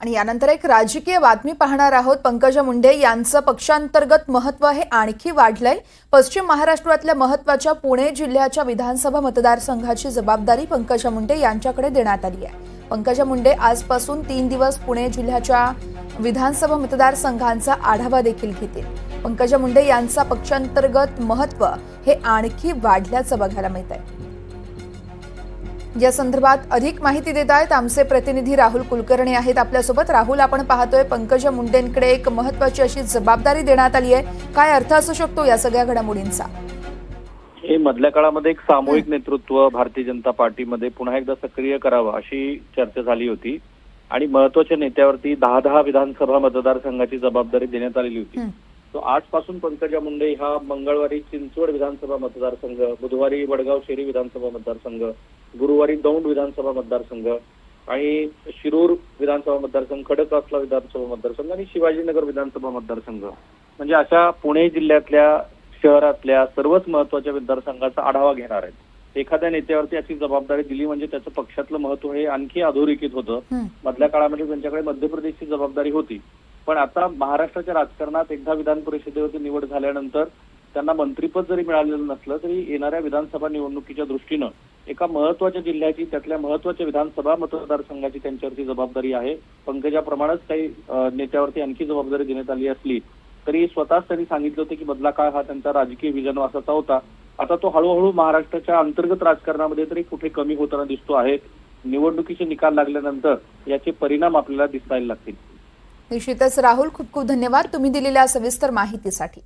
आणि यानंतर एक राजकीय बातमी पाहणार आहोत। पंकजा मुंडे यांचं पक्षांतर्गत महत्त्व हे आणखी वाढलंय। पश्चिम महाराष्ट्रातल्या महत्त्वाच्या पुणे जिल्ह्याच्या विधानसभा मतदारसंघाची जबाबदारी पंकजा मुंडे यांच्याकडे देण्यात आली आहे। पंकजा मुंडे आजपासून 3 दिवस पुणे जिल्ह्याच्या विधानसभा मतदारसंघांचा आढावा देखील घेतील। पंकजा मुंडे यांचा पक्षांतर्गत महत्त्व हे आणखी वाढल्याचं बघायला मिळतंय। या संदर्भात अधिक माहिती देत आहेत आमचे प्रतिनिधी राहुल कुलकर्णी आहेत आपल्यासोबत। राहुल, आपण पाहतोय पंकजा मुंडेंकडे एक महत्त्वाची अशी जबाबदारी देण्यात आली आहे। काय अर्थ असू शकतो या सगळ्या घडामोडींचा? हे मधल्या काळामध्ये एक सामूहिक नेतृत्व भारतीय जनता पार्टीमध्ये पुन्हा एकदा सक्रिय करावं अशी चर्चा झाली होती आणि महत्त्वाच्या नेत्यावरती 10 विधानसभा मतदारसंघाची जबाबदारी देण्यात आलेली होती। तो आजपासून पंकजा मुंडे ह्या मंगळवारी चिंचवड विधानसभा मतदारसंघ, बुधवारी वडगाव शेरी विधानसभा मतदारसंघ, गुरुवारी दौंड विधानसभा मतदारसंघ आणि शिरूर विधानसभा मतदारसंघ, खडकवासला विधानसभा मतदारसंघ आणि शिवाजीनगर विधानसभा मतदारसंघ म्हणजे अशा पुणे जिल्ह्यातल्या शहरातल्या सर्वच महत्त्वाच्या मतदारसंघाचा आढावा घेणार आहेत। एखाद्या नेत्यावरती अशी जबाबदारी दिली म्हणजे त्याचं पक्षातलं महत्त्व हे आणखी अधोरेखित होतं। मधल्या काळामध्ये त्यांच्याकडे मध्य प्रदेशची जबाबदारी होती, पण आता महाराष्ट्राच्या राजकारणात एकदा विधान परिषदेवरती निवड झाल्यानंतर त्यांना मंत्रिपद जरी मिळालेलं नसलं तरी येणाऱ्या विधानसभा निवडणुकीच्या दृष्टीनं एका महत्त्वाच्या जिल्ह्याची, त्यातल्या महत्त्वाच्या विधानसभा मतदारसंघाची त्यांच्यावरती जबाबदारी आहे। पंकजाप्रमाणेच काही नेत्यावरती आणखी जबाबदारी देण्यात आली असली तरी स्वतःच त्यांनी सांगितलं होतं की मधला काळ हा त्यांचा राजकीय विजन असाचा होता। आता तो हळूहळू महाराष्ट्राच्या अंतर्गत राजकारणामध्ये तरी कुठे कमी होताना दिसतो आहे। निवडणुकीचे निकाल लागल्यानंतर याचे परिणाम आपल्याला दिसायला लागतील। निश्चितच राहुल, खूप खूप धन्यवाद तुम्ही दिलेल्या सविस्तर माहितीसाठी।